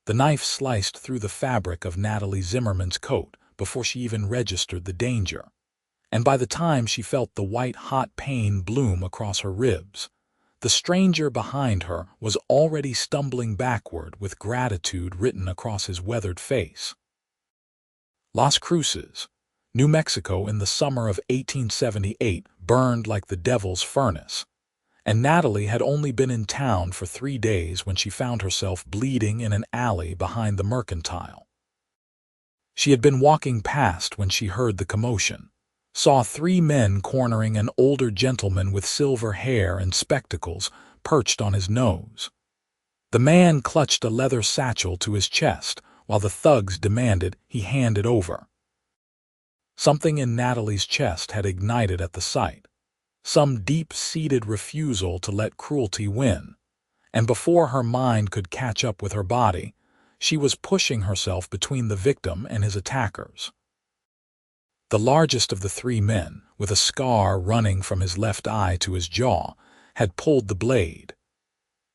The knife sliced through the fabric of Natalie Zimmerman's coat before she even registered the danger. And by the time she felt the white-hot pain bloom across her ribs, the stranger behind her was already stumbling backward with gratitude written across his weathered face. Las Cruces, New Mexico in the summer of 1878 burned like the devil's furnace, and Natalie had only been in town for 3 days when she found herself bleeding in an alley behind the Mercantile. She had been walking past when she heard the commotion, saw 3 men cornering an older gentleman with silver hair and spectacles perched on his nose. The man clutched a leather satchel to his chest while the thugs demanded he hand it over. Something in Natalie's chest had ignited at the sight, some deep-seated refusal to let cruelty win, and before her mind could catch up with her body, she was pushing herself between the victim and his attackers. The largest of the 3 men, with a scar running from his left eye to his jaw, had pulled the blade.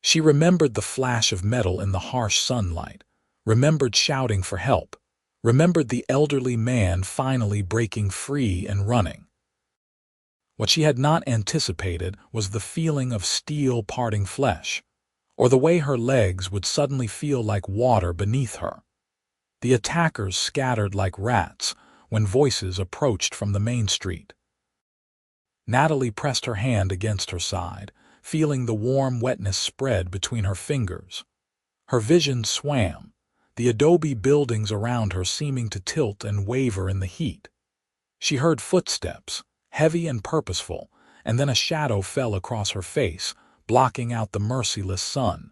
She remembered the flash of metal in the harsh sunlight, remembered shouting for help, remembered the elderly man finally breaking free and running. What she had not anticipated was the feeling of steel parting flesh, or the way her legs would suddenly feel like water beneath her. The attackers scattered like rats when voices approached from the main street. Natalie pressed her hand against her side, feeling the warm wetness spread between her fingers. Her vision swam, the adobe buildings around her seeming to tilt and waver in the heat. She heard footsteps, heavy and purposeful, and then a shadow fell across her face, blocking out the merciless sun.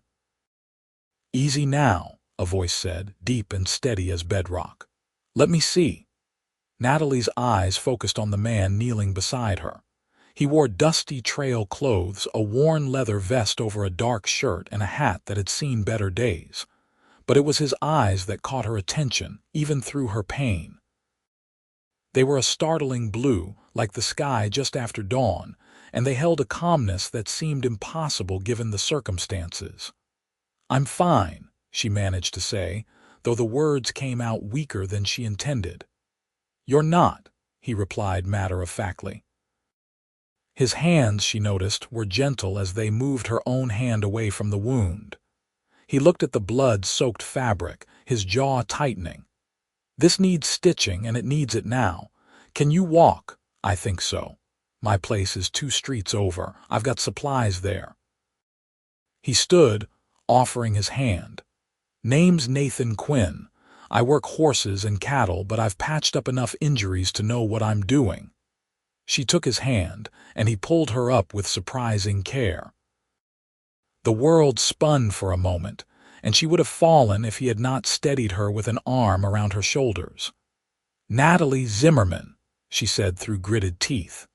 "Easy now," a voice said, deep and steady as bedrock. "Let me see." Natalie's eyes focused on the man kneeling beside her. He wore dusty trail clothes, a worn leather vest over a dark shirt, and a hat that had seen better days. But it was his eyes that caught her attention, even through her pain. They were a startling blue, like the sky just after dawn, and they held a calmness that seemed impossible given the circumstances. "I'm fine," she managed to say, though the words came out weaker than she intended. "You're not," he replied matter-of-factly. His hands, she noticed, were gentle as they moved her own hand away from the wound. He looked at the blood-soaked fabric, his jaw tightening. "This needs stitching, and it needs it now. Can you walk?" "I think so. My place is 2 streets over. I've got supplies there." He stood, offering his hand. "Name's Nathan Quinn. I work horses and cattle, but I've patched up enough injuries to know what I'm doing." She took his hand, and he pulled her up with surprising care. The world spun for a moment, and she would have fallen if he had not steadied her with an arm around her shoulders. "Natalie Zimmerman," she said through gritted teeth.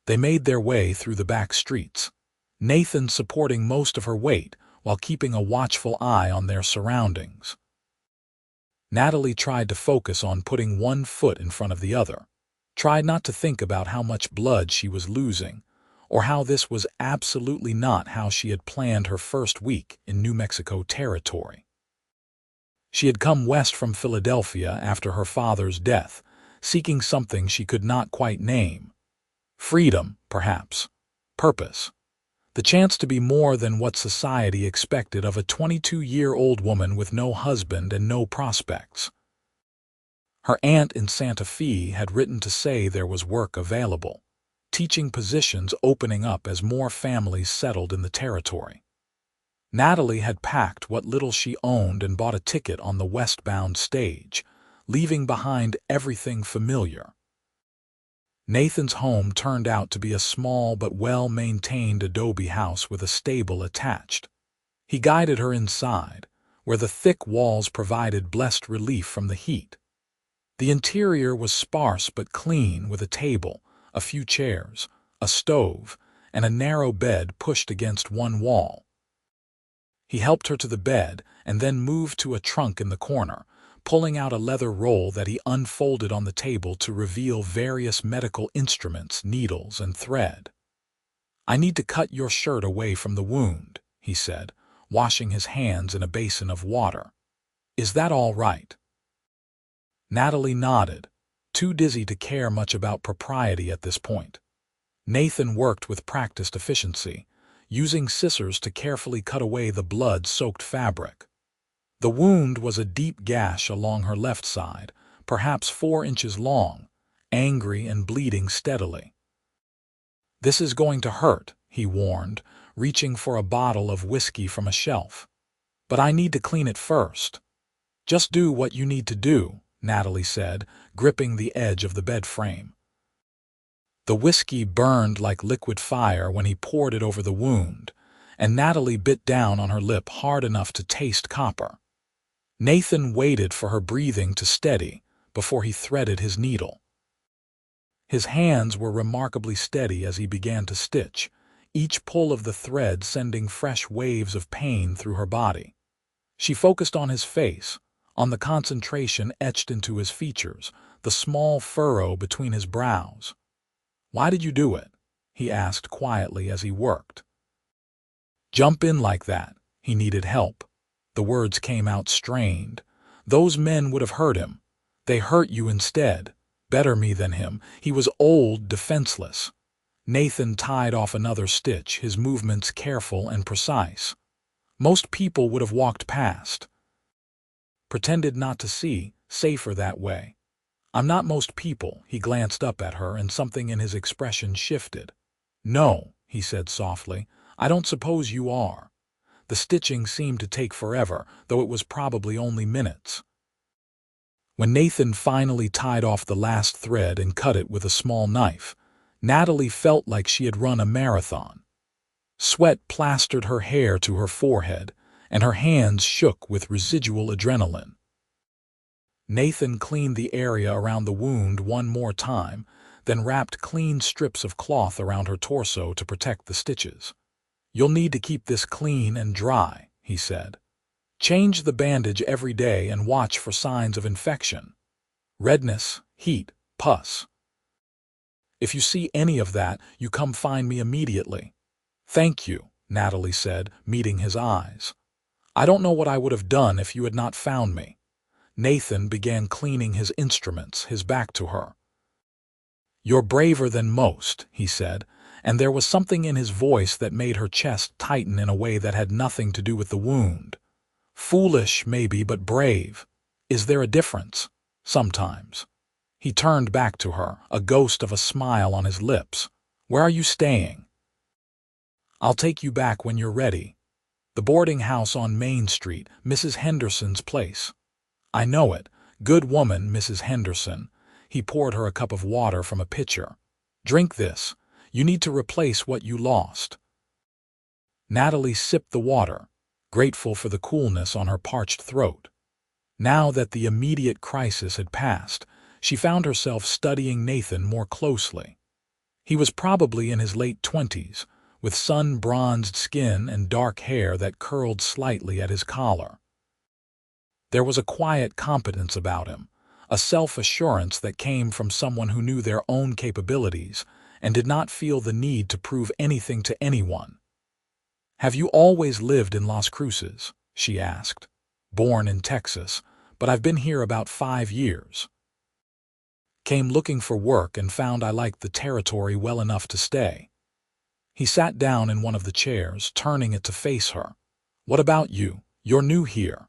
They made their way through the back streets, Nathan supporting most of her weight while keeping a watchful eye on their surroundings. Natalie tried to focus on putting one foot in front of the other, tried not to think about how much blood she was losing, or how this was absolutely not how she had planned her first week in New Mexico territory. She had come west from Philadelphia after her father's death, seeking something she could not quite name. Freedom, perhaps. Purpose. The chance to be more than what society expected of a 22-year-old woman with no husband and no prospects. Her aunt in Santa Fe had written to say there was work available, teaching positions opening up as more families settled in the territory. Natalie had packed what little she owned and bought a ticket on the westbound stage, leaving behind everything familiar. Nathan's home turned out to be a small but well-maintained adobe house with a stable attached. He guided her inside, where the thick walls provided blessed relief from the heat. The interior was sparse but clean, with a table, a few chairs, a stove, and a narrow bed pushed against one wall. He helped her to the bed and then moved to a trunk in the corner, pulling out a leather roll that he unfolded on the table to reveal various medical instruments, needles, and thread. "I need to cut your shirt away from the wound," he said, washing his hands in a basin of water. "Is that all right?" Natalie nodded, too dizzy to care much about propriety at this point. Nathan worked with practiced efficiency, using scissors to carefully cut away the blood-soaked fabric. The wound was a deep gash along her left side, perhaps 4 inches long, angry and bleeding steadily. "This is going to hurt," he warned, reaching for a bottle of whiskey from a shelf. "But I need to clean it first." "Just do what you need to do," Natalie said, gripping the edge of the bed frame. The whiskey burned like liquid fire when he poured it over the wound, and Natalie bit down on her lip hard enough to taste copper. Nathan waited for her breathing to steady before he threaded his needle. His hands were remarkably steady as he began to stitch, each pull of the thread sending fresh waves of pain through her body. She focused on his face, on the concentration etched into his features, the small furrow between his brows. "Why did you do it?" he asked quietly as he worked. "Jump in like that." He needed help. The words came out strained. "Those men would have hurt him. They hurt you instead. Better me than him. He was old, defenseless." Nathan tied off another stitch, his movements careful and precise. "Most people would have walked past. Pretended not to see, safer that way." "I'm not most people." He glanced up at her and something in his expression shifted. "No," he said softly, "I don't suppose you are." The stitching seemed to take forever, though it was probably only minutes. When Nathan finally tied off the last thread and cut it with a small knife, Natalie felt like she had run a marathon. Sweat plastered her hair to her forehead, and her hands shook with residual adrenaline. Nathan cleaned the area around the wound one more time, then wrapped clean strips of cloth around her torso to protect the stitches. "You'll need to keep this clean and dry," he said. "Change the bandage every day and watch for signs of infection. Redness, heat, pus. If you see any of that, you come find me immediately." "Thank you," Natalie said, meeting his eyes. "I don't know what I would have done if you had not found me." Nathan began cleaning his instruments, his back to her. "You're braver than most," he said, and there was something in his voice that made her chest tighten in a way that had nothing to do with the wound. "Foolish, maybe, but brave. Is there a difference? Sometimes." He turned back to her, a ghost of a smile on his lips. "Where are you staying?" "I'll take you back when you're ready. The boarding house on Main Street, Mrs. Henderson's place." "I know it. Good woman, Mrs. Henderson." He poured her a cup of water from a pitcher. "Drink this. You need to replace what you lost." Natalie sipped the water, grateful for the coolness on her parched throat. Now that the immediate crisis had passed, she found herself studying Nathan more closely. He was probably in his late 20s, with sun-bronzed skin and dark hair that curled slightly at his collar. There was a quiet competence about him, a self-assurance that came from someone who knew their own capabilities and did not feel the need to prove anything to anyone. "Have you always lived in Las Cruces?" she asked. "Born in Texas, but I've been here about 5 years. Came looking for work and found I liked the territory well enough to stay." He sat down in one of the chairs, turning it to face her. "What about you? You're new here.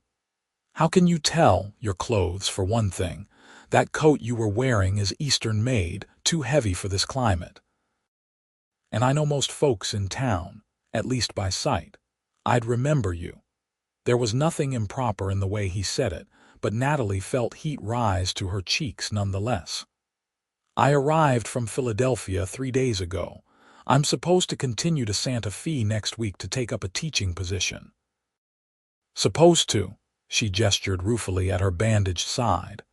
How can you tell? Your clothes, for one thing. That coat you were wearing is Eastern-made, too heavy for this climate. And I know most folks in town, at least by sight. I'd remember you." There was nothing improper in the way he said it, but Natalie felt heat rise to her cheeks nonetheless. "I arrived from Philadelphia 3 days ago. I'm supposed to continue to Santa Fe next week to take up a teaching position." "Supposed to?" She gestured ruefully at her bandaged side.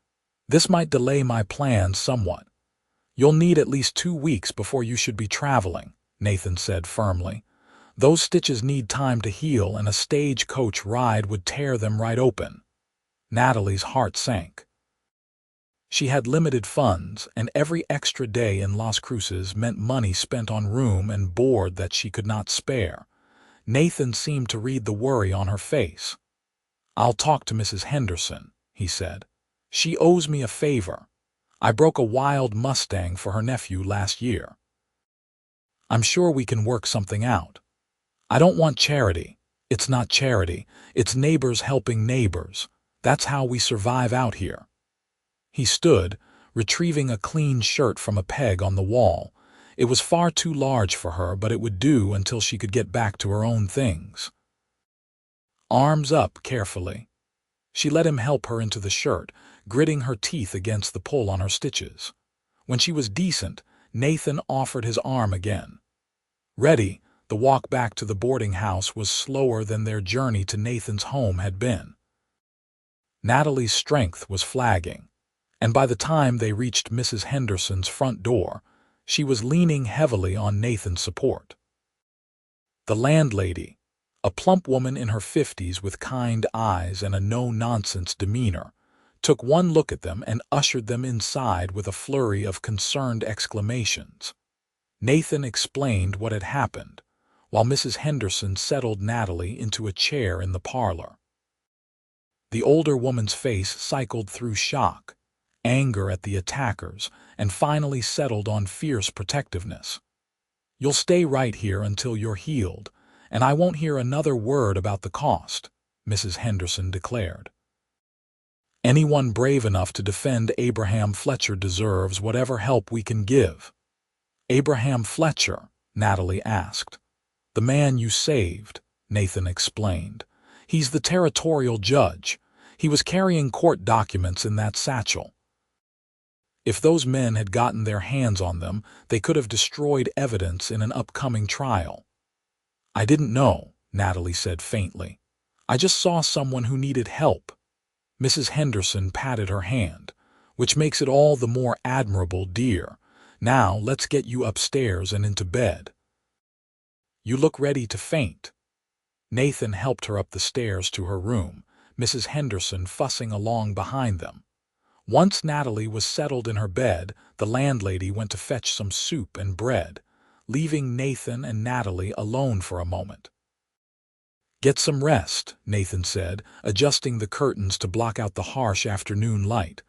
"This might delay my plans somewhat. You'll need at least 2 weeks before you should be traveling," Nathan said firmly. "Those stitches need time to heal, and a stagecoach ride would tear them right open." Natalie's heart sank. She had limited funds, and every extra day in Las Cruces meant money spent on room and board that she could not spare. Nathan seemed to read the worry on her face. "I'll talk to Mrs. Henderson," he said. "She owes me a favor. I broke a wild Mustang for her nephew last year. I'm sure we can work something out. I don't want charity. It's not charity. It's neighbors helping neighbors. That's how we survive out here." He stood, retrieving a clean shirt from a peg on the wall. It was far too large for her, but it would do until she could get back to her own things. Arms up carefully. She let him help her into the shirt, gritting her teeth against the pull on her stitches. When she was decent, Nathan offered his arm again. Ready, the walk back to the boarding house was slower than their journey to Nathan's home had been. Natalie's strength was flagging, and by the time they reached Mrs. Henderson's front door, she was leaning heavily on Nathan's support. The landlady, a plump woman in her 50s with kind eyes and a no-nonsense demeanor, took one look at them and ushered them inside with a flurry of concerned exclamations. Nathan explained what had happened, while Mrs. Henderson settled Natalie into a chair in the parlor. The older woman's face cycled through shock, anger at the attackers, and finally settled on fierce protectiveness. "You'll stay right here until you're healed, and I won't hear another word about the cost," Mrs. Henderson declared. "Anyone brave enough to defend Abraham Fletcher deserves whatever help we can give." "Abraham Fletcher?" Natalie asked. "The man you saved," Nathan explained. "He's the territorial judge. He was carrying court documents in that satchel. If those men had gotten their hands on them, they could have destroyed evidence in an upcoming trial." "I didn't know," Natalie said faintly. "I just saw someone who needed help." Mrs. Henderson patted her hand. "Which makes it all the more admirable, dear. Now let's get you upstairs and into bed. You look ready to faint." Nathan helped her up the stairs to her room, Mrs. Henderson fussing along behind them. Once Natalie was settled in her bed, the landlady went to fetch some soup and bread, leaving Nathan and Natalie alone for a moment. "Get some rest," Nathan said, adjusting the curtains to block out the harsh afternoon light.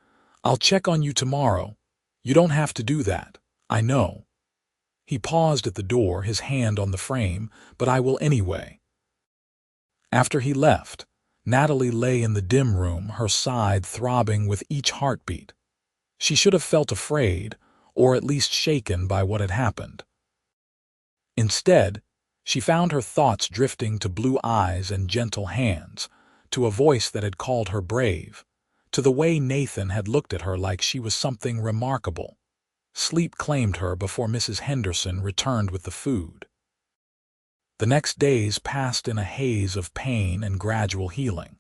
"I'll check on you tomorrow. You don't have to do that, I know." He paused at the door, his hand on the frame, "But I will anyway." After he left, Natalie lay in the dim room, her side throbbing with each heartbeat. She should have felt afraid, or at least shaken by what had happened. Instead, she found her thoughts drifting to blue eyes and gentle hands, to a voice that had called her brave, to the way Nathan had looked at her like she was something remarkable. Sleep claimed her before Mrs. Henderson returned with the food. The next days passed in a haze of pain and gradual healing.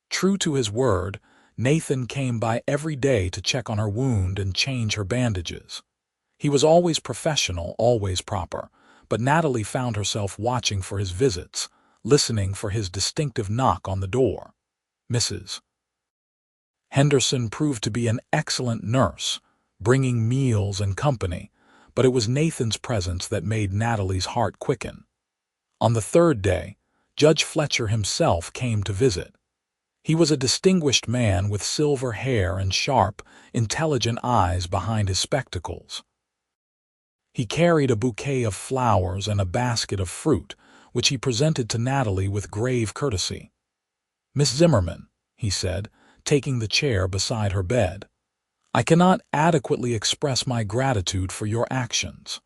True to his word, Nathan came by every day to check on her wound and change her bandages. He was always professional, always proper, but Natalie found herself watching for his visits, listening for his distinctive knock on the door. Mrs. Henderson proved to be an excellent nurse, bringing meals and company, but it was Nathan's presence that made Natalie's heart quicken. On the third day, Judge Fletcher himself came to visit. He was a distinguished man with silver hair and sharp, intelligent eyes behind his spectacles. He carried a bouquet of flowers and a basket of fruit, which he presented to Natalie with grave courtesy. "Miss Zimmerman," he said, taking the chair beside her bed, "I cannot adequately express my gratitude for your actions.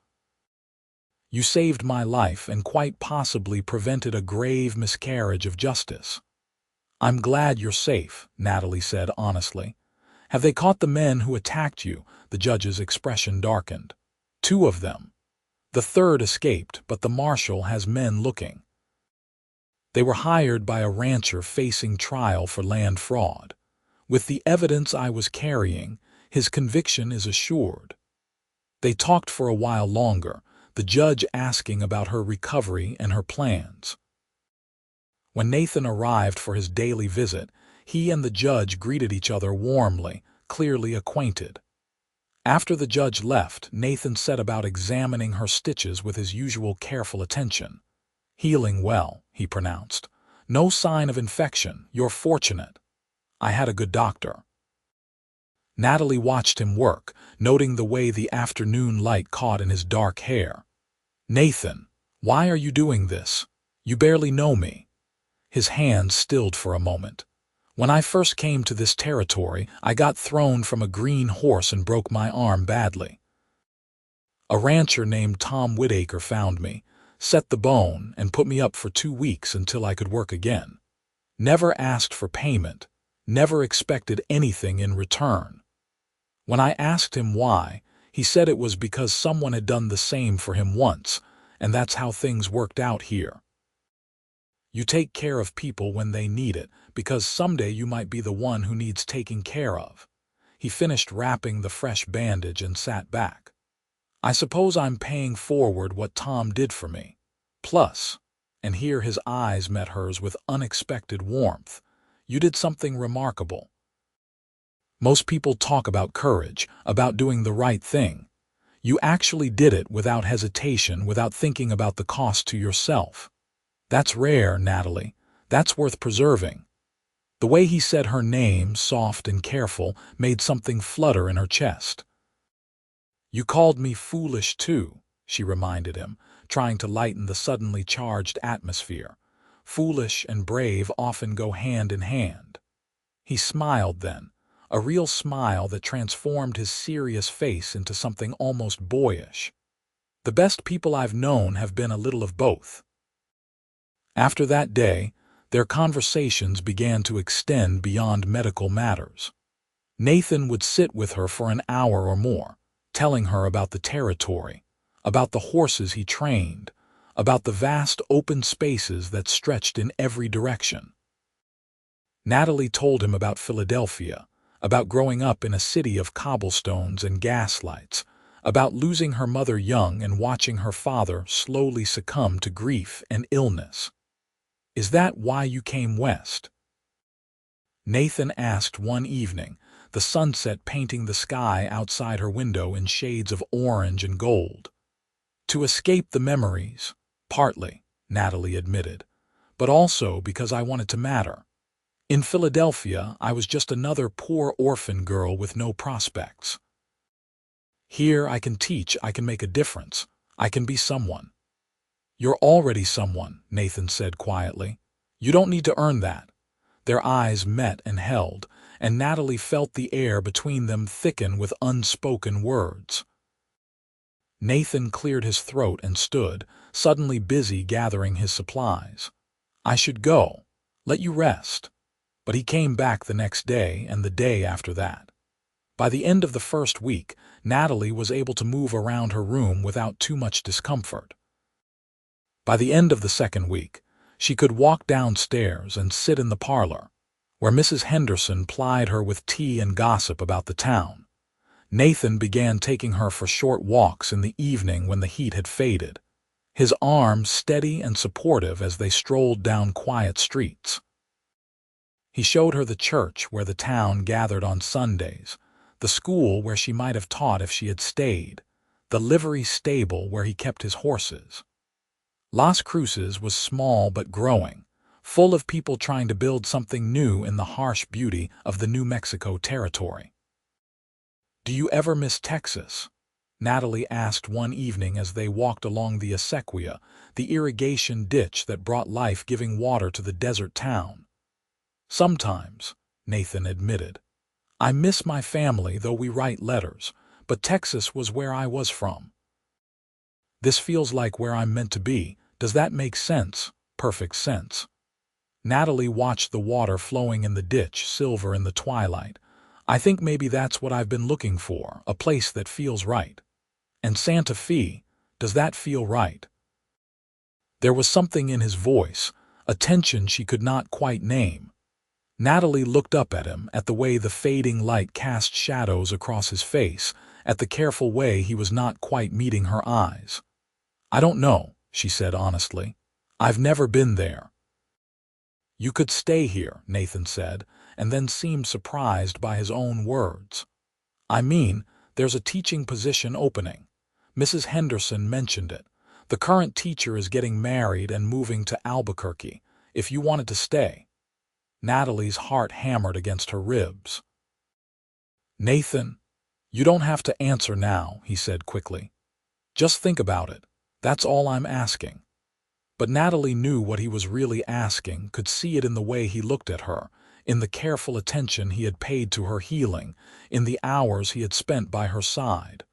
You saved my life and quite possibly prevented a grave miscarriage of justice." "I'm glad you're safe," Natalie said honestly. "Have they caught the men who attacked you?" The judge's expression darkened. "Two of them. The third escaped, but the marshal has men looking. They were hired by a rancher facing trial for land fraud. With the evidence I was carrying, his conviction is assured." They talked for a while longer, the judge asking about her recovery and her plans. When Nathan arrived for his daily visit, he and the judge greeted each other warmly, clearly acquainted. After the judge left, Nathan set about examining her stitches with his usual careful attention. "Healing well," he pronounced. "No sign of infection. You're fortunate. I had a good doctor." Natalie watched him work, noting the way the afternoon light caught in his dark hair. "Nathan, why are you doing this? You barely know me." His hands stilled for a moment. "When I first came to this territory, I got thrown from a green horse and broke my arm badly. A rancher named Tom Whitaker found me, set the bone, and put me up for 2 weeks until I could work again. Never asked for payment, never expected anything in return. When I asked him why, he said it was because someone had done the same for him once, and that's how things worked out here. You take care of people when they need it, because someday you might be the one who needs taking care of." He finished wrapping the fresh bandage and sat back. "I suppose I'm paying forward what Tom did for me. Plus," and here his eyes met hers with unexpected warmth, "you did something remarkable. Most people talk about courage, about doing the right thing. You actually did it without hesitation, without thinking about the cost to yourself. That's rare, Natalie. That's worth preserving." The way he said her name, soft and careful, made something flutter in her chest. "You called me foolish too," she reminded him, trying to lighten the suddenly charged atmosphere. "Foolish and brave often go hand in hand." He smiled then, a real smile that transformed his serious face into something almost boyish. "The best people I've known have been a little of both." After that day, their conversations began to extend beyond medical matters. Nathan would sit with her for an hour or more, telling her about the territory, about the horses he trained, about the vast open spaces that stretched in every direction. Natalie told him about Philadelphia, about growing up in a city of cobblestones and gaslights, about losing her mother young and watching her father slowly succumb to grief and illness. "Is that why you came west?" Nathan asked one evening, the sunset painting the sky outside her window in shades of orange and gold. "To escape the memories, partly," Natalie admitted, "but also because I wanted to matter. In Philadelphia, I was just another poor orphan girl with no prospects. Here I can teach, I can make a difference, I can be someone." "You're already someone," Nathan said quietly. "You don't need to earn that." Their eyes met and held, and Natalie felt the air between them thicken with unspoken words. Nathan cleared his throat and stood, suddenly busy gathering his supplies. "I should go. Let you rest." But he came back the next day and the day after that. By the end of the first week, Natalie was able to move around her room without too much discomfort. By the end of the second week, she could walk downstairs and sit in the parlor, where Mrs. Henderson plied her with tea and gossip about the town. Nathan began taking her for short walks in the evening when the heat had faded, his arm steady and supportive as they strolled down quiet streets. He showed her the church where the town gathered on Sundays, the school where she might have taught if she had stayed, the livery stable where he kept his horses. Las Cruces was small but growing, full of people trying to build something new in the harsh beauty of the New Mexico territory. "Do you ever miss Texas?" Natalie asked one evening as they walked along the acequia, the irrigation ditch that brought life-giving water to the desert town. "Sometimes," Nathan admitted. "I miss my family, though we write letters, but Texas was where I was from. This feels like where I'm meant to be. Does that make sense?" "Perfect sense." Natalie watched the water flowing in the ditch, silver in the twilight. "I think maybe that's what I've been looking for, a place that feels right." "And Santa Fe, does that feel right?" There was something in his voice, a tension she could not quite name. Natalie looked up at him, at the way the fading light cast shadows across his face, at the careful way he was not quite meeting her eyes. "I don't know," she said honestly. "I've never been there." "You could stay here," Nathan said, and then seemed surprised by his own words. "I mean, there's a teaching position opening. Mrs. Henderson mentioned it. The current teacher is getting married and moving to Albuquerque, if you wanted to stay." Natalie's heart hammered against her ribs. "Nathan, you don't have to answer now," he said quickly. "Just think about it. That's all I'm asking." But Natalie knew what he was really asking, could see it in the way he looked at her, in the careful attention he had paid to her healing, in the hours he had spent by her side.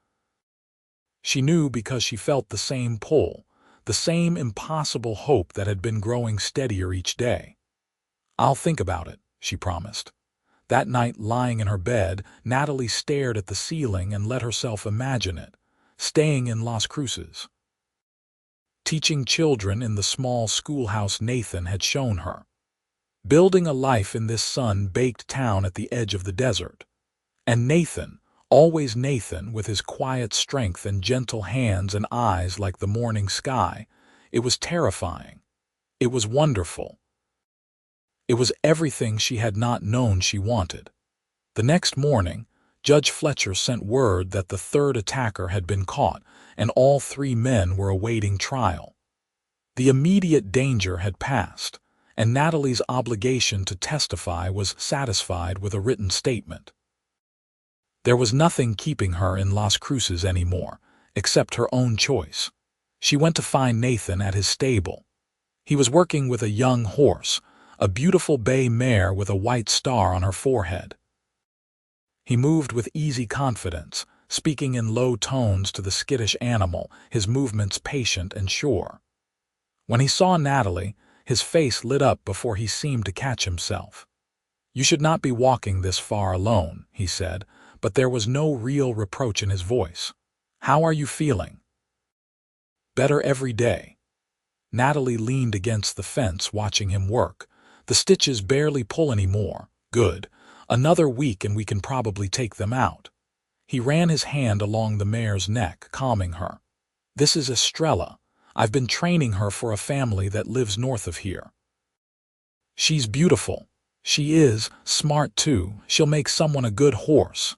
She knew because she felt the same pull, the same impossible hope that had been growing steadier each day. "I'll think about it," she promised. That night, lying in her bed, Natalie stared at the ceiling and let herself imagine it, staying in Las Cruces, teaching children in the small schoolhouse Nathan had shown her, building a life in this sun-baked town at the edge of the desert. And Nathan, always Nathan, with his quiet strength and gentle hands and eyes like the morning sky. It was terrifying. It was wonderful. It was everything she had not known she wanted. The next morning, Judge Fletcher sent word that the third attacker had been caught and all 3 men were awaiting trial. The immediate danger had passed, and Natalie's obligation to testify was satisfied with a written statement. There was nothing keeping her in Las Cruces anymore, except her own choice. She went to find Nathan at his stable. He was working with a young horse, a beautiful bay mare with a white star on her forehead. He moved with easy confidence, speaking in low tones to the skittish animal, his movements patient and sure. When he saw Natalie, his face lit up before he seemed to catch himself. "You should not be walking this far alone," he said, but there was no real reproach in his voice. "How are you feeling?" "Better every day." Natalie leaned against the fence watching him work. "The stitches barely pull anymore. Good. Another week and we can probably take them out." He ran his hand along the mare's neck, calming her. "This is Estrella. I've been training her for a family that lives north of here. She's beautiful. She is smart too. She'll make someone a good horse."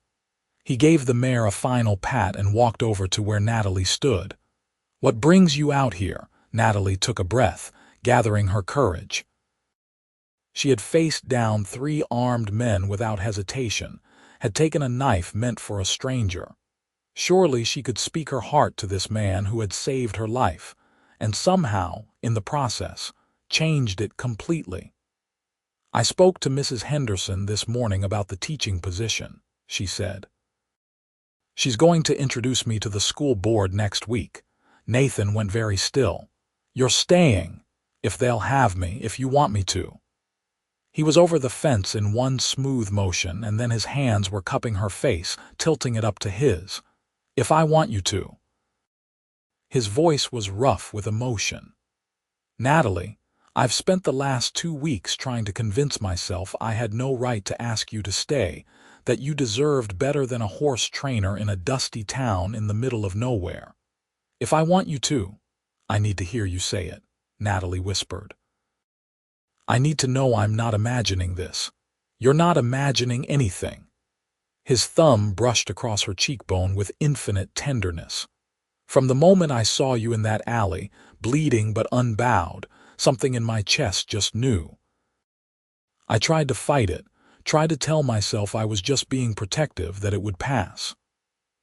He gave the mare a final pat and walked over to where Natalie stood. "What brings you out here?" Natalie took a breath, gathering her courage. She had faced down 3 armed men without hesitation, had taken a knife meant for a stranger. Surely she could speak her heart to this man who had saved her life, and somehow, in the process, changed it completely. "I spoke to Mrs. Henderson this morning about the teaching position," she said. "She's going to introduce me to the school board next week." Nathan went very still. "You're staying, if they'll have me, if you want me to." He was over the fence in one smooth motion, and then his hands were cupping her face, tilting it up to his. "If I want you to." His voice was rough with emotion. "Natalie, I've spent the last 2 weeks trying to convince myself I had no right to ask you to stay, that you deserved better than a horse trainer in a dusty town in the middle of nowhere. If I want you to." "I need to hear you say it," Natalie whispered. "I need to know I'm not imagining this." "You're not imagining anything." His thumb brushed across her cheekbone with infinite tenderness. "From the moment I saw you in that alley, bleeding but unbowed, something in my chest just knew. I tried to fight it, tried to tell myself I was just being protective, that it would pass.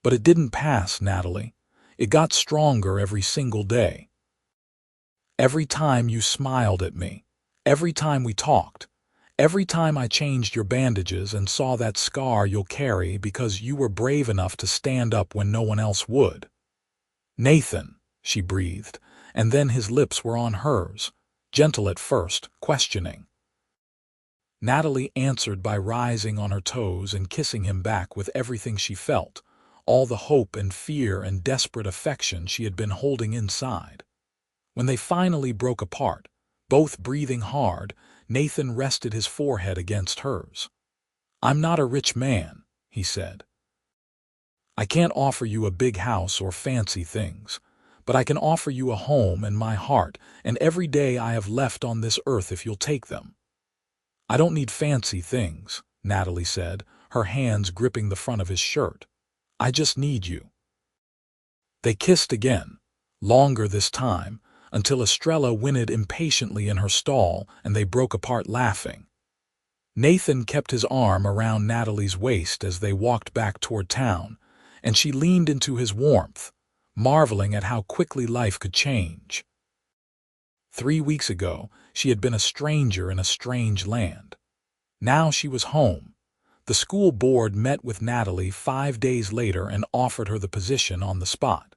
But it didn't pass, Natalie. It got stronger every single day. Every time you smiled at me, every time we talked, every time I changed your bandages and saw that scar you'll carry because you were brave enough to stand up when no one else would." "Nathan," she breathed, and then his lips were on hers, gentle at first, questioning. Natalie answered by rising on her toes and kissing him back with everything she felt, all the hope and fear and desperate affection she had been holding inside. When they finally broke apart, both breathing hard, Nathan rested his forehead against hers. "I'm not a rich man," he said. "I can't offer you a big house or fancy things, but I can offer you a home and my heart and every day I have left on this earth if you'll take them." "I don't need fancy things," Natalie said, her hands gripping the front of his shirt. "I just need you." They kissed again, Longer this time, until Estrella whinnied impatiently in her stall and they broke apart laughing. Nathan kept his arm around Natalie's waist as they walked back toward town, and she leaned into his warmth, marveling at how quickly life could change. 3 weeks ago, she had been a stranger in a strange land. Now she was home. The school board met with Natalie 5 days later and offered her the position on the spot.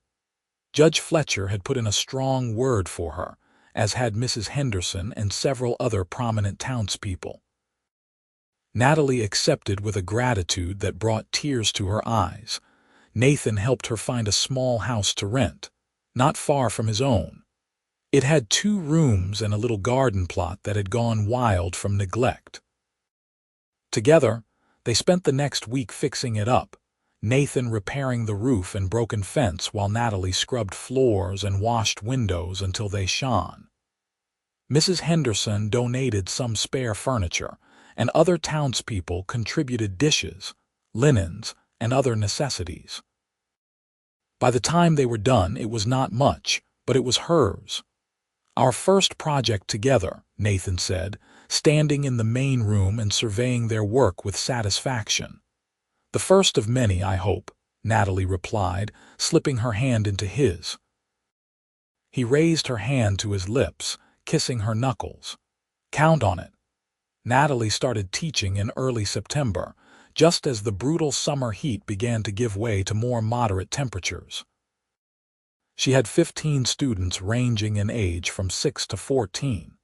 Judge Fletcher had put in a strong word for her, as had Mrs. Henderson and several other prominent townspeople. Natalie accepted with a gratitude that brought tears to her eyes. Nathan helped her find a small house to rent, not far from his own. It had 2 rooms and a little garden plot that had gone wild from neglect. Together, they spent the next week fixing it up, Nathan repairing the roof and broken fence while Natalie scrubbed floors and washed windows until they shone. Mrs. Henderson donated some spare furniture, and other townspeople contributed dishes, linens, and other necessities. By the time they were done, it was not much, but it was hers. "Our first project together," Nathan said, standing in the main room and surveying their work with satisfaction. "The first of many, I hope," Natalie replied, slipping her hand into his. He raised her hand to his lips, kissing her knuckles. "Count on it." Natalie started teaching in early September, just as the brutal summer heat began to give way to more moderate temperatures. She had 15 students ranging in age from 6 to 14,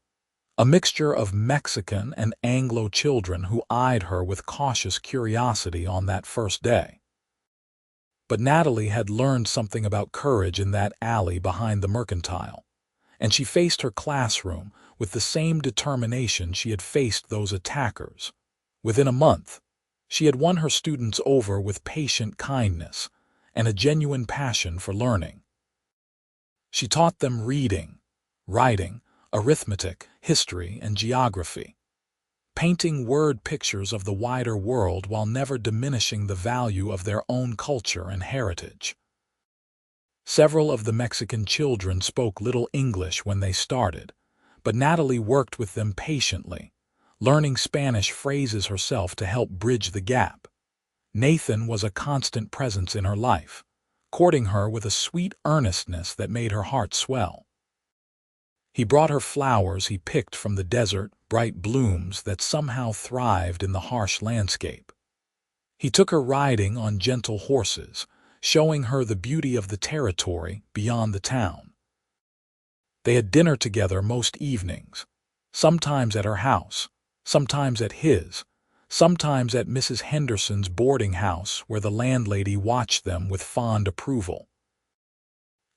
a mixture of Mexican and Anglo children who eyed her with cautious curiosity on that first day. But Natalie had learned something about courage in that alley behind the Mercantile, and she faced her classroom with the same determination she had faced those attackers. Within a month, she had won her students over with patient kindness and a genuine passion for learning. She taught them reading, writing, arithmetic, history, and geography, painting word pictures of the wider world while never diminishing the value of their own culture and heritage. Several of the Mexican children spoke little English when they started, but Natalie worked with them patiently, learning Spanish phrases herself to help bridge the gap. Nathan was a constant presence in her life, courting her with a sweet earnestness that made her heart swell. He brought her flowers he picked from the desert, bright blooms that somehow thrived in the harsh landscape. He took her riding on gentle horses, showing her the beauty of the territory beyond the town. They had dinner together most evenings, sometimes at her house, sometimes at his, sometimes at Mrs. Henderson's boarding house where the landlady watched them with fond approval.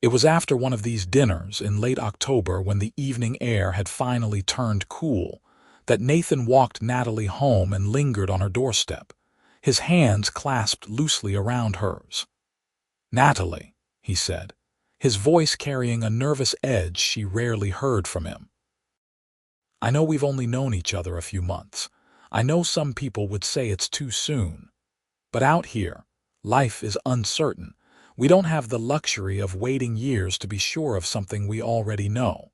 It was after one of these dinners in late October, when the evening air had finally turned cool, that Nathan walked Natalie home and lingered on her doorstep, his hands clasped loosely around hers. "Natalie," he said, his voice carrying a nervous edge she rarely heard from him. "I know we've only known each other a few months. I know some people would say it's too soon. But out here, life is uncertain. We don't have the luxury of waiting years to be sure of something we already know."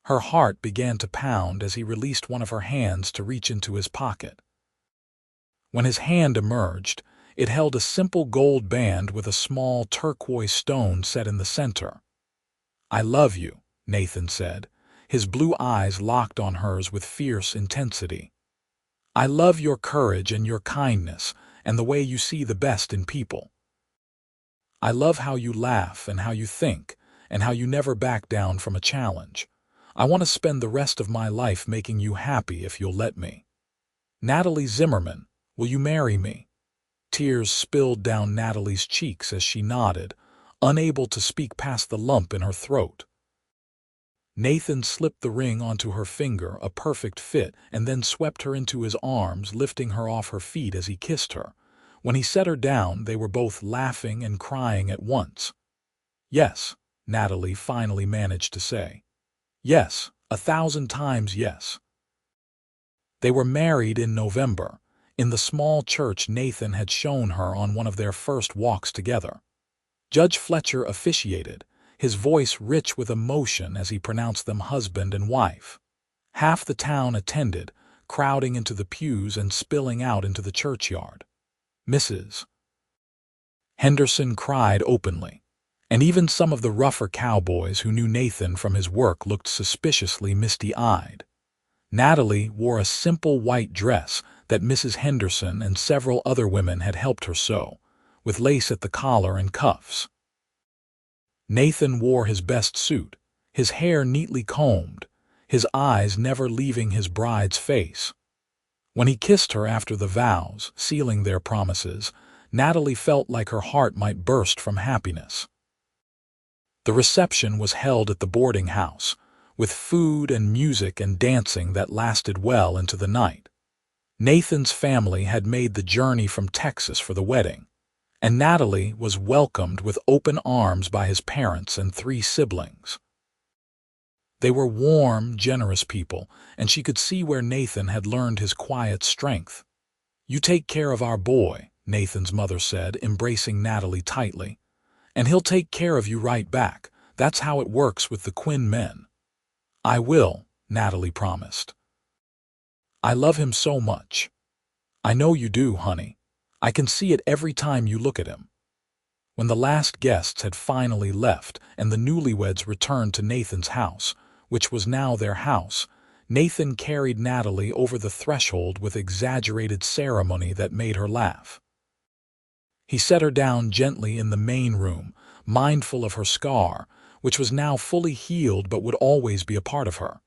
Her heart began to pound as he released one of her hands to reach into his pocket. When his hand emerged, it held a simple gold band with a small turquoise stone set in the center. "I love you," Nathan said, his blue eyes locked on hers with fierce intensity. "I love your courage and your kindness and the way you see the best in people. I love how you laugh and how you think and how you never back down from a challenge. I want to spend the rest of my life making you happy if you'll let me. Natalie Zimmerman, will you marry me?" Tears spilled down Natalie's cheeks as she nodded, unable to speak past the lump in her throat. Nathan slipped the ring onto her finger, a perfect fit, and then swept her into his arms, lifting her off her feet as he kissed her. When he set her down, they were both laughing and crying at once. "Yes," Natalie finally managed to say. "Yes, 1,000 times yes." They were married in November, in the small church Nathan had shown her on one of their first walks together. Judge Fletcher officiated, his voice rich with emotion as he pronounced them husband and wife. Half the town attended, crowding into the pews and spilling out into the churchyard. Mrs. Henderson cried openly, and even some of the rougher cowboys who knew Nathan from his work looked suspiciously misty-eyed. Natalie wore a simple white dress that Mrs. Henderson and several other women had helped her sew, with lace at the collar and cuffs. Nathan wore his best suit, his hair neatly combed, his eyes never leaving his bride's face. When he kissed her after the vows, sealing their promises, Natalie felt like her heart might burst from happiness. The reception was held at the boarding house, with food and music and dancing that lasted well into the night. Nathan's family had made the journey from Texas for the wedding, and Natalie was welcomed with open arms by his parents and 3 siblings. They were warm, generous people, and she could see where Nathan had learned his quiet strength. "You take care of our boy," Nathan's mother said, embracing Natalie tightly, "and he'll take care of you right back. That's how it works with the Quinn men." "I will," Natalie promised. "I love him so much." "I know you do, honey. I can see it every time you look at him." When the last guests had finally left and the newlyweds returned to Nathan's house, which was now their house, Nathan carried Natalie over the threshold with exaggerated ceremony that made her laugh. He set her down gently in the main room, mindful of her scar, which was now fully healed but would always be a part of her.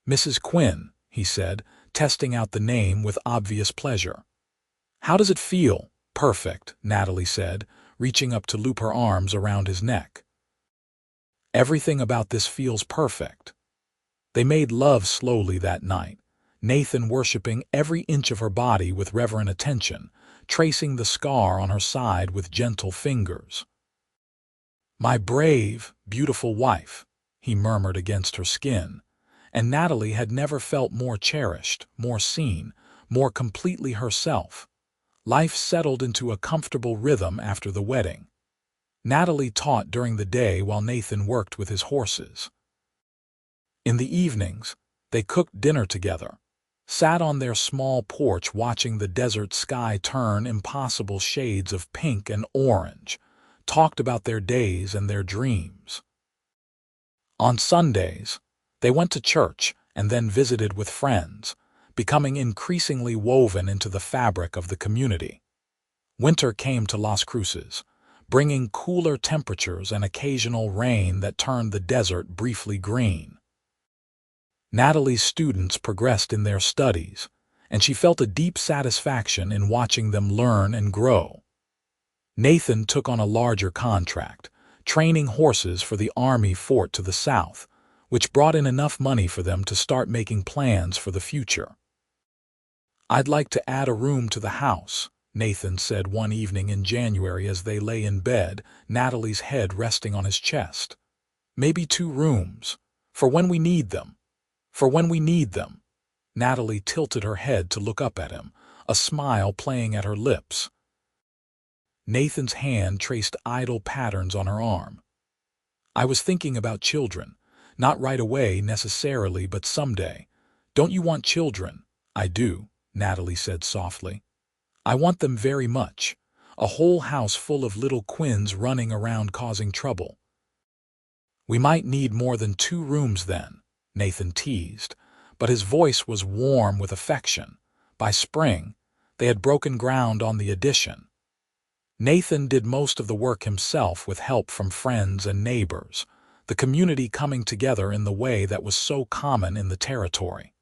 "Mrs. Quinn," he said, testing out the name with obvious pleasure. "How does it feel?" "Perfect," Natalie said, reaching up to loop her arms around his neck. "Everything about this feels perfect." They made love slowly that night, Nathan worshiping every inch of her body with reverent attention, tracing the scar on her side with gentle fingers. "My brave, beautiful wife," he murmured against her skin, and Natalie had never felt more cherished, more seen, more completely herself. Life settled into a comfortable rhythm after the wedding. Natalie taught during the day while Nathan worked with his horses. In the evenings, they cooked dinner together, sat on their small porch watching the desert sky turn impossible shades of pink and orange, talked about their days and their dreams. On Sundays, they went to church and then visited with friends, becoming increasingly woven into the fabric of the community. Winter came to Las Cruces, bringing cooler temperatures and occasional rain that turned the desert briefly green. Natalie's students progressed in their studies, and she felt a deep satisfaction in watching them learn and grow. Nathan took on a larger contract, training horses for the Army fort to the south, which brought in enough money for them to start making plans for the future. "I'd like to add a room to the house," Nathan said one evening in January as they lay in bed, Natalie's head resting on his chest. "Maybe 2 rooms, for when we need them. For when we need them." Natalie tilted her head to look up at him, a smile playing at her lips. Nathan's hand traced idle patterns on her arm. "I was thinking about children. Not right away necessarily, but someday. Don't you want children?" "I do," Natalie said softly. "I want them very much. A whole house full of little Quinns running around causing trouble." "We might need more than 2 rooms then," Nathan teased, but his voice was warm with affection. By spring, they had broken ground on the addition. Nathan did most of the work himself with help from friends and neighbors, the community coming together in the way that was so common in the territory.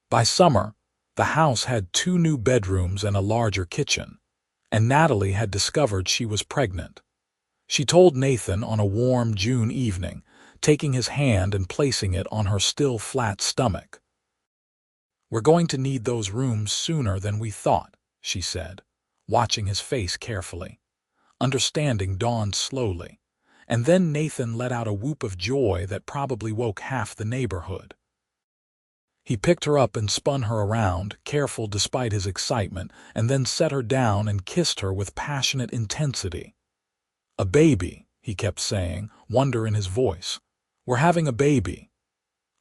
By summer, the house had 2 new bedrooms and a larger kitchen, and Natalie had discovered she was pregnant. She told Nathan on a warm June evening, taking his hand and placing it on her still flat stomach. "We're going to need those rooms sooner than we thought," she said, watching his face carefully. Understanding dawned slowly, and then Nathan let out a whoop of joy that probably woke half the neighborhood. He picked her up and spun her around, careful despite his excitement, and then set her down and kissed her with passionate intensity. "A baby," he kept saying, wonder in his voice. "We're having a baby."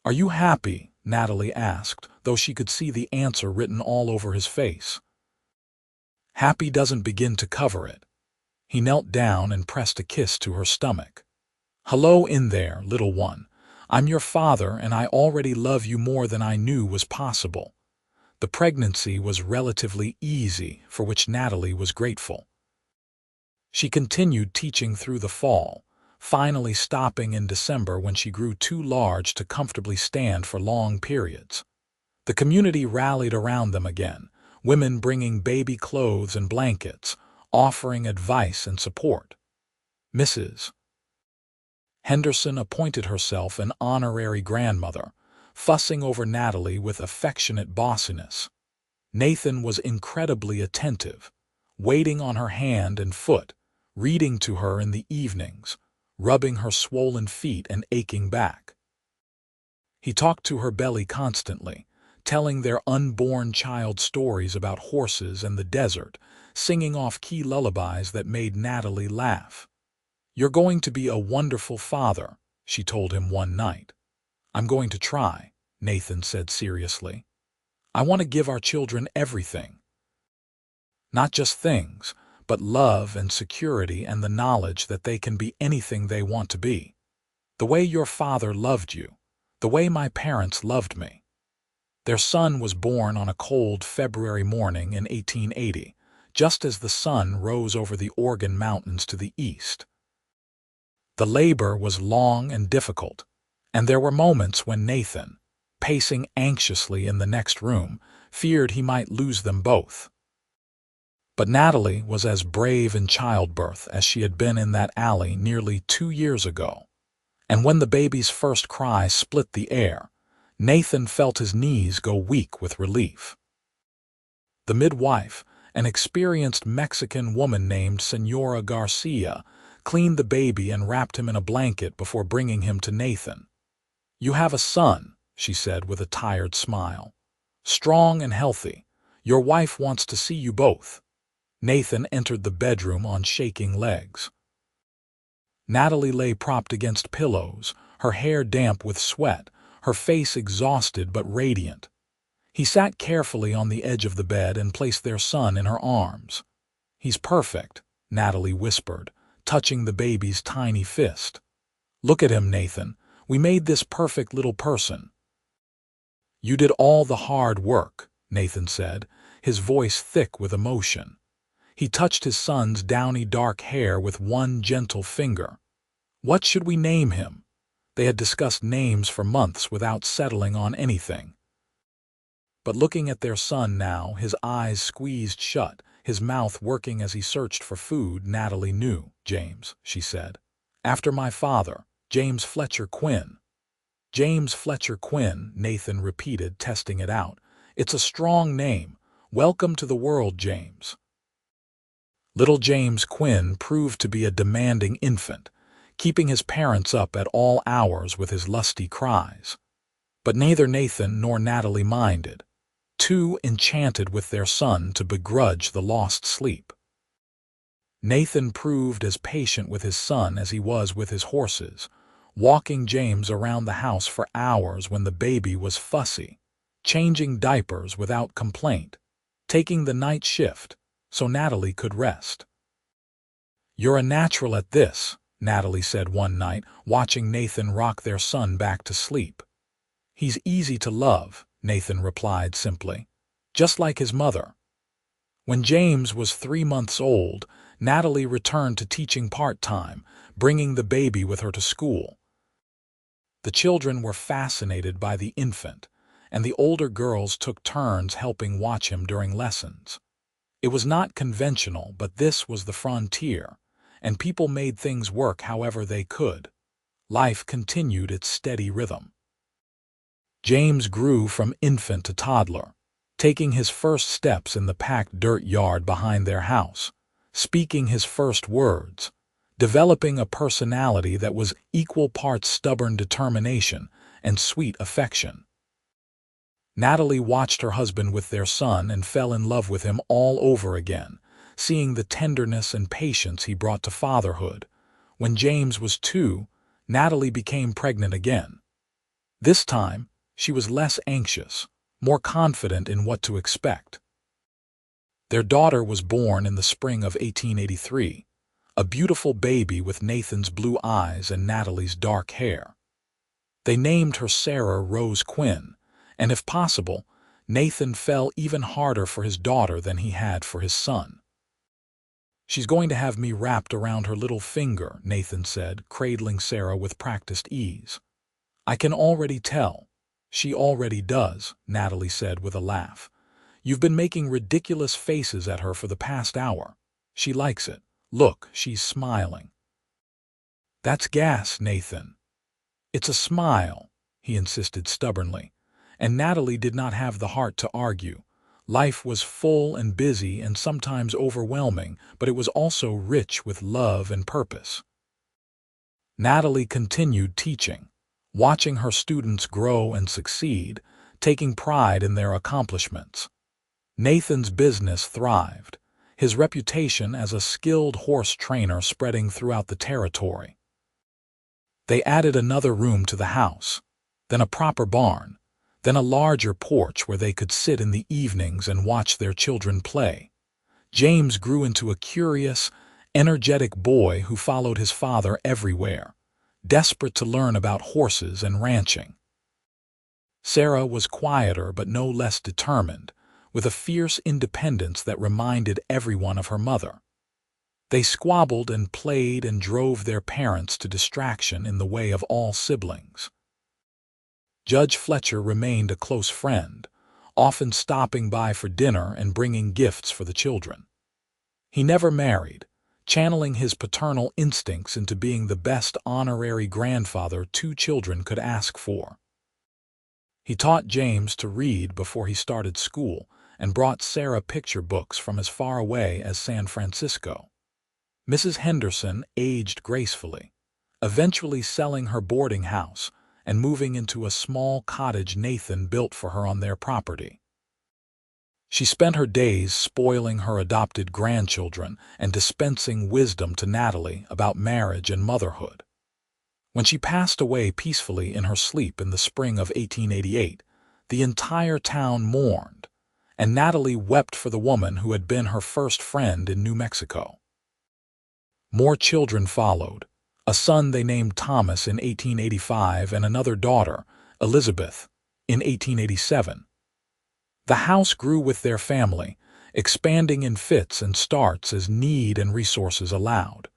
"Are you happy?" Natalie asked, though she could see the answer written all over his face. Happy doesn't begin to cover it. He knelt down and pressed a kiss to her stomach. "Hello in there, little one. I'm your father, and I already love you more than I knew was possible." The pregnancy was relatively easy, for which Natalie was grateful. She continued teaching through the fall, finally stopping in December when she grew too large to comfortably stand for long periods. The community rallied around them again, women bringing baby clothes and blankets, offering advice and support. Mrs. Henderson appointed herself an honorary grandmother, fussing over Natalie with affectionate bossiness. Nathan was incredibly attentive, waiting on her hand and foot, reading to her in the evenings, rubbing her swollen feet and aching back. He talked to her belly constantly, telling their unborn child stories about horses and the desert, singing off key lullabies that made Natalie laugh. "You're going to be a wonderful father," she told him one night. "I'm going to try," Nathan said seriously. "I want to give our children everything. Not just things, but love and security and the knowledge that they can be anything they want to be. The way your father loved you, the way my parents loved me." Their son was born on a cold February morning in 1880, just as the sun rose over the Organ Mountains to the east. The labor was long and difficult, and there were moments when Nathan, pacing anxiously in the next room, feared he might lose them both. But Natalie was as brave in childbirth as she had been in that alley nearly 2 years ago, and when the baby's first cry split the air, Nathan felt his knees go weak with relief. The midwife, an experienced Mexican woman named Señora Garcia, cleaned the baby and wrapped him in a blanket before bringing him to Nathan. "You have a son," she said with a tired smile. "Strong and healthy. Your wife wants to see you both." Nathan entered the bedroom on shaking legs. Natalie lay propped against pillows, her hair damp with sweat, her face exhausted but radiant. He sat carefully on the edge of the bed and placed their son in her arms. "He's perfect," Natalie whispered, touching the baby's tiny fist. "Look at him, Nathan. We made this perfect little person." "You did all the hard work," Nathan said, his voice thick with emotion. He touched his son's downy dark hair with one gentle finger. "What should we name him?" They had discussed names for months without settling on anything. But looking at their son now, his eyes squeezed shut, his mouth working as he searched for food, Natalie knew. "James," she said. "After my father, James Fletcher Quinn." "James Fletcher Quinn," Nathan repeated, testing it out. "It's a strong name. Welcome to the world, James." Little James Quinn proved to be a demanding infant, keeping his parents up at all hours with his lusty cries. But neither Nathan nor Natalie minded, too enchanted with their son to begrudge the lost sleep. Nathan proved as patient with his son as he was with his horses, walking James around the house for hours when the baby was fussy, changing diapers without complaint, taking the night shift so Natalie could rest. "You're a natural at this," Natalie said one night, watching Nathan rock their son back to sleep. "He's easy to love," Nathan replied simply, "just like his mother." When James was 3 months old, Natalie returned to teaching part-time, bringing the baby with her to school. The children were fascinated by the infant, and the older girls took turns helping watch him during lessons. It was not conventional, but this was the frontier, and people made things work however they could. Life continued its steady rhythm. James grew from infant to toddler, taking his first steps in the packed dirt yard behind their house, speaking his first words, developing a personality that was equal parts stubborn determination and sweet affection. Natalie watched her husband with their son and fell in love with him all over again, seeing the tenderness and patience he brought to fatherhood, When James was 2, Natalie became pregnant again. This time, she was less anxious, more confident in what to expect. Their daughter was born in the spring of 1883, a beautiful baby with Nathan's blue eyes and Natalie's dark hair. They named her Sarah Rose Quinn, and if possible, Nathan fell even harder for his daughter than he had for his son. "She's going to have me wrapped around her little finger," Nathan said, cradling Sarah with practiced ease. "I can already tell." "She already does," Natalie said with a laugh. "You've been making ridiculous faces at her for the past hour. She likes it. Look, she's smiling." "That's gas, Nathan." "It's a smile," he insisted stubbornly, and Natalie did not have the heart to argue. Life was full and busy and sometimes overwhelming, but it was also rich with love and purpose. Natalie continued teaching, watching her students grow and succeed, taking pride in their accomplishments. Nathan's business thrived, his reputation as a skilled horse trainer spreading throughout the territory. They added another room to the house, then a proper barn, then a larger porch where they could sit in the evenings and watch their children play. James grew into a curious, energetic boy who followed his father everywhere, desperate to learn about horses and ranching. Sarah was quieter but no less determined, with a fierce independence that reminded everyone of her mother. They squabbled and played and drove their parents to distraction in the way of all siblings. Judge Fletcher remained a close friend, often stopping by for dinner and bringing gifts for the children. He never married, channeling his paternal instincts into being the best honorary grandfather 2 children could ask for. He taught James to read before he started school and brought Sarah picture books from as far away as San Francisco. Mrs. Henderson aged gracefully, eventually selling her boarding house and moving into a small cottage Nathan built for her on their property. She spent her days spoiling her adopted grandchildren and dispensing wisdom to Natalie about marriage and motherhood. When she passed away peacefully in her sleep in the spring of 1888, the entire town mourned, and Natalie wept for the woman who had been her first friend in New Mexico. More children followed, a son they named Thomas in 1885 and another daughter, Elizabeth, in 1887. The house grew with their family, expanding in fits and starts as need and resources allowed.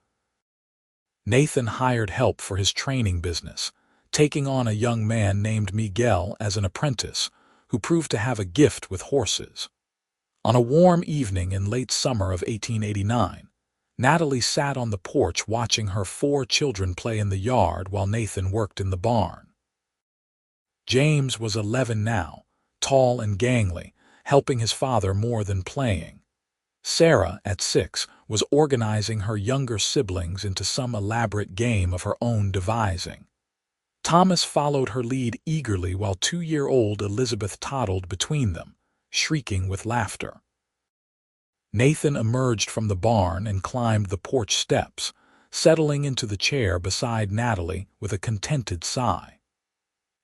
Nathan hired help for his training business, taking on a young man named Miguel as an apprentice, who proved to have a gift with horses. On a warm evening in late summer of 1889, Natalie sat on the porch watching her 4 children play in the yard while Nathan worked in the barn. James was 11 now, tall and gangly, helping his father more than playing. Sarah, at 6, was organizing her younger siblings into some elaborate game of her own devising. Thomas followed her lead eagerly while 2-year-old Elizabeth toddled between them, shrieking with laughter. Nathan emerged from the barn and climbed the porch steps, settling into the chair beside Natalie with a contented sigh.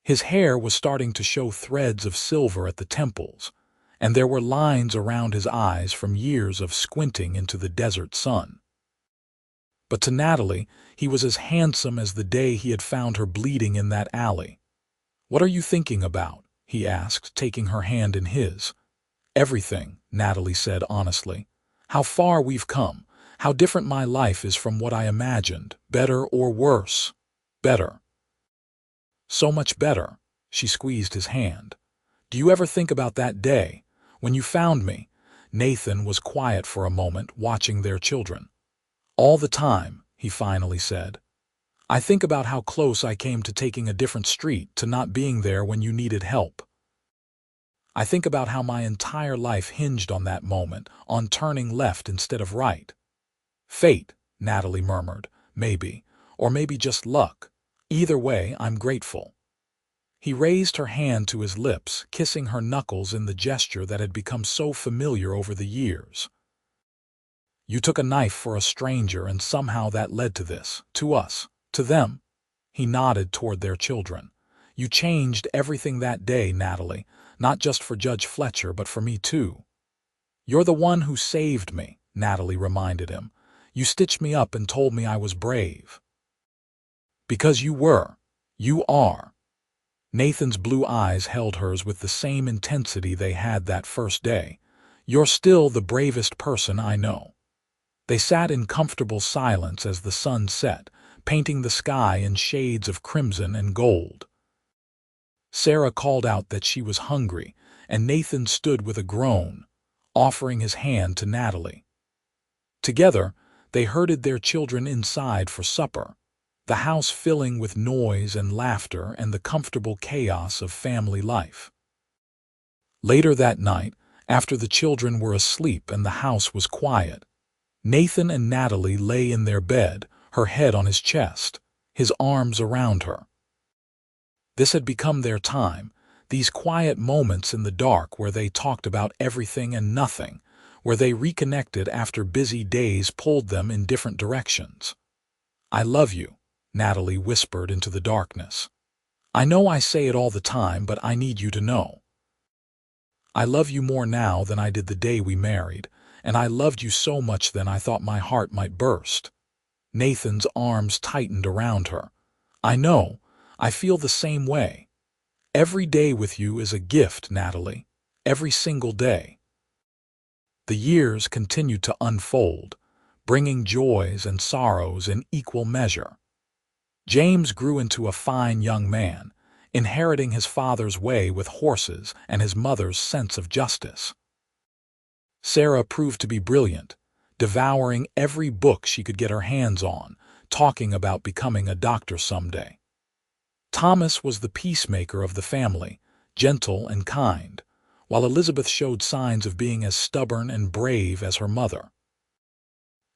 His hair was starting to show threads of silver at the temples, and there were lines around his eyes from years of squinting into the desert sun. But to Natalie, he was as handsome as the day he had found her bleeding in that alley. "What are you thinking about?" he asked, taking her hand in his. "Everything," Natalie said honestly. "How far we've come, how different my life is from what I imagined, better or worse." "Better." "So much better." She squeezed his hand. "Do you ever think about that day, when you found me?" Nathan was quiet for a moment, watching their children. "All the time," he finally said. "I think about how close I came to taking a different street, to not being there when you needed help. I think about how my entire life hinged on that moment, on turning left instead of right." "Fate," Natalie murmured. "Maybe. Or maybe just luck. Either way, I'm grateful." He raised her hand to his lips, kissing her knuckles in the gesture that had become so familiar over the years. You took a knife for a stranger, and somehow that led to this, to us, to them." He nodded toward their children. "You changed everything that day, Natalie, not just for Judge Fletcher, but for me too." "You're the one who saved me," Natalie reminded him. "You stitched me up and told me I was brave." "Because you were. You are." Nathan's blue eyes held hers with the same intensity they had that first day. "You're still the bravest person I know." They sat in comfortable silence as the sun set, painting the sky in shades of crimson and gold. Sarah called out that she was hungry, and Nathan stood with a groan, offering his hand to Natalie. Together, they herded their children inside for supper, the house filling with noise and laughter and the comfortable chaos of family life. Later that night, after the children were asleep and the house was quiet, Nathan and Natalie lay in their bed, her head on his chest, his arms around her. This had become their time, these quiet moments in the dark where they talked about everything and nothing, where they reconnected after busy days pulled them in different directions. "I love you," Natalie whispered into the darkness. "I know I say it all the time, but I need you to know. I love you more now than I did the day we married, and I loved you so much then I thought my heart might burst." Nathan's arms tightened around her. "I know. I feel the same way. Every day with you is a gift, Natalie. Every single day." The years continued to unfold, bringing joys and sorrows in equal measure. James grew into a fine young man, inheriting his father's way with horses and his mother's sense of justice. Sarah proved to be brilliant, devouring every book she could get her hands on, talking about becoming a doctor someday. Thomas was the peacemaker of the family, gentle and kind, while Elizabeth showed signs of being as stubborn and brave as her mother.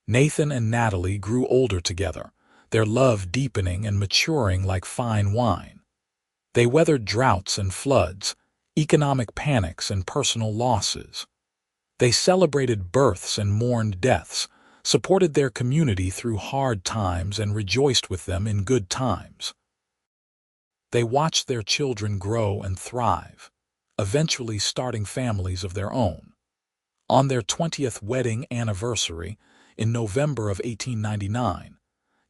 Nathan and Natalie grew older together, their love deepening and maturing like fine wine. They weathered droughts and floods, economic panics and personal losses. They celebrated births and mourned deaths, supported their community through hard times and rejoiced with them in good times. They watched their children grow and thrive, eventually starting families of their own. On their 20th wedding anniversary, in November of 1899,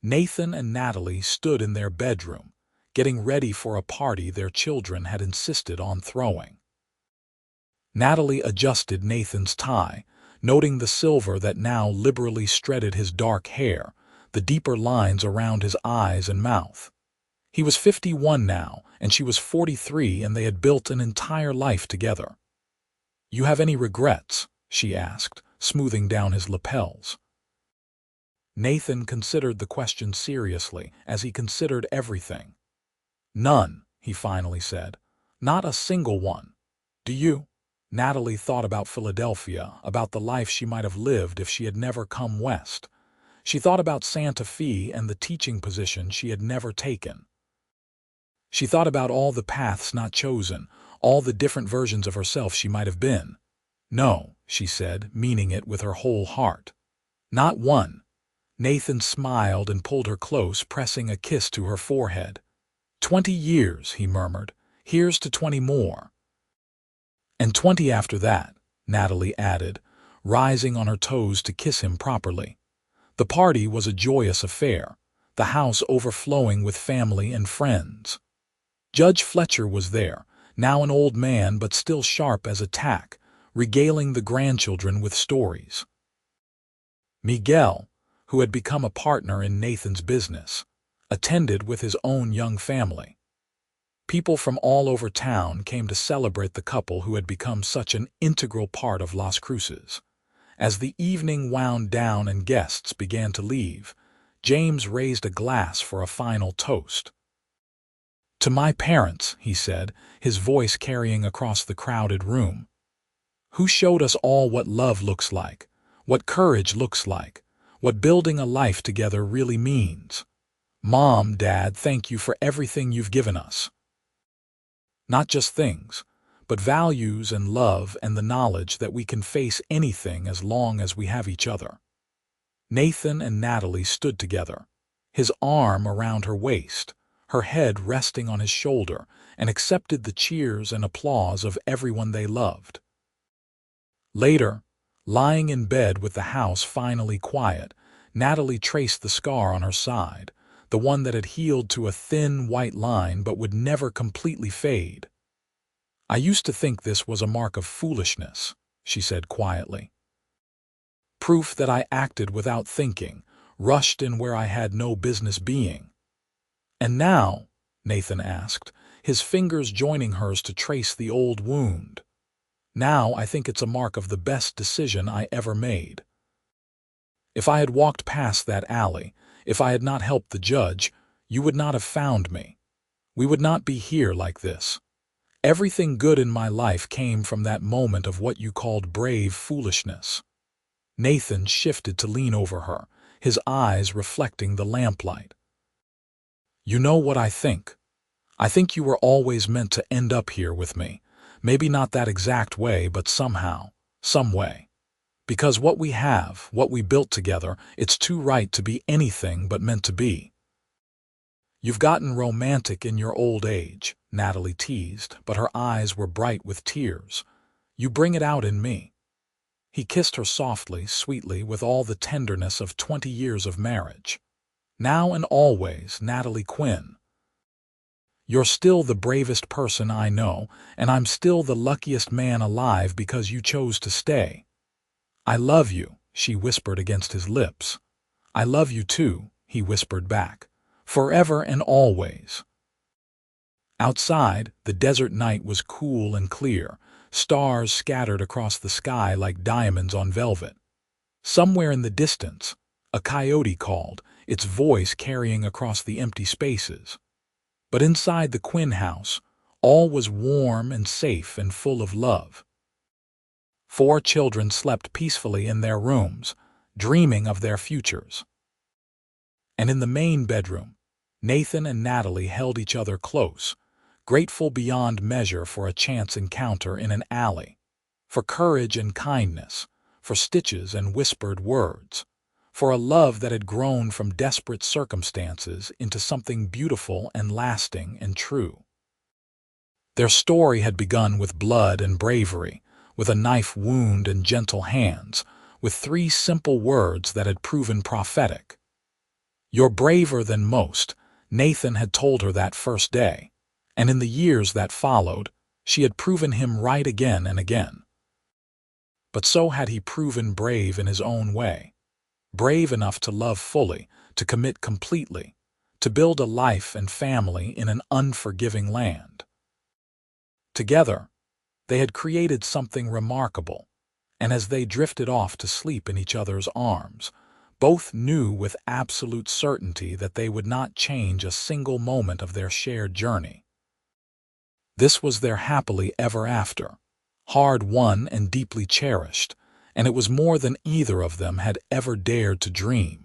Nathan and Natalie stood in their bedroom, getting ready for a party their children had insisted on throwing. Natalie adjusted Nathan's tie, noting the silver that now liberally streaded his dark hair, the deeper lines around his eyes and mouth. He was 51 now, and she was 43, and they had built an entire life together. "You have any regrets?" she asked, smoothing down his lapels. Nathan considered the question seriously, as he considered everything. "None," he finally said. "Not a single one. Do you?" Natalie thought about Philadelphia, about the life she might have lived if she had never come west. She thought about Santa Fe and the teaching position she had never taken. She thought about all the paths not chosen, all the different versions of herself she might have been. "No," she said, meaning it with her whole heart. "Not one." Nathan smiled and pulled her close, pressing a kiss to her forehead. 20 years, he murmured. "Here's to 20 more." "And 20 after that," Natalie added, rising on her toes to kiss him properly. The party was a joyous affair, the house overflowing with family and friends. Judge Fletcher was there, now an old man but still sharp as a tack, regaling the grandchildren with stories. Miguel, who had become a partner in Nathan's business, attended with his own young family. People from all over town came to celebrate the couple who had become such an integral part of Las Cruces. As the evening wound down and guests began to leave, James raised a glass for a final toast. "To my parents," he said, his voice carrying across the crowded room, "who showed us all what love looks like, what courage looks like, what building a life together really means. Mom, Dad, thank you for everything you've given us. Not just things, but values and love and the knowledge that we can face anything as long as we have each other." Nathan and Natalie stood together, his arm around her waist, her head resting on his shoulder, and accepted the cheers and applause of everyone they loved. Later, lying in bed with the house finally quiet, Natalie traced the scar on her side, the one that had healed to a thin white line but would never completely fade. "I used to think this was a mark of foolishness," she said quietly. "Proof that I acted without thinking, rushed in where I had no business being." "And now?" Nathan asked, his fingers joining hers to trace the old wound. "Now I think it's a mark of the best decision I ever made. If I had walked past that alley, if I had not helped the judge, you would not have found me. We would not be here like this. Everything good in my life came from that moment of what you called brave foolishness." Nathan shifted to lean over her, his eyes reflecting the lamplight. "You know what I think? I think you were always meant to end up here with me. Maybe not that exact way, but somehow, some way. Because what we have, what we built together, it's too right to be anything but meant to be." "You've gotten romantic in your old age," Natalie teased, but her eyes were bright with tears. "You bring it out in me." He kissed her softly, sweetly, with all the tenderness of 20 years of marriage. "Now and always, Natalie Quinn. You're still the bravest person I know, and I'm still the luckiest man alive because you chose to stay." "I love you," she whispered against his lips. "I love you too," he whispered back. "Forever and always." Outside, the desert night was cool and clear, stars scattered across the sky like diamonds on velvet. Somewhere in the distance, a coyote called, its voice carrying across the empty spaces. But inside the Quinn house, all was warm and safe and full of love. 4 children slept peacefully in their rooms, dreaming of their futures. And in the main bedroom, Nathan and Natalie held each other close, grateful beyond measure for a chance encounter in an alley, for courage and kindness, for stitches and whispered words, for a love that had grown from desperate circumstances into something beautiful and lasting and true. Their story had begun with blood and bravery, with a knife wound and gentle hands, with 3 simple words that had proven prophetic. "You're braver than most," Nathan had told her that first day, and in the years that followed, she had proven him right again and again. But so had he proven brave in his own way, brave enough to love fully, to commit completely, to build a life and family in an unforgiving land. Together, they had created something remarkable, and as they drifted off to sleep in each other's arms, both knew with absolute certainty that they would not change a single moment of their shared journey. This was their happily ever after, hard-won and deeply cherished, and it was more than either of them had ever dared to dream.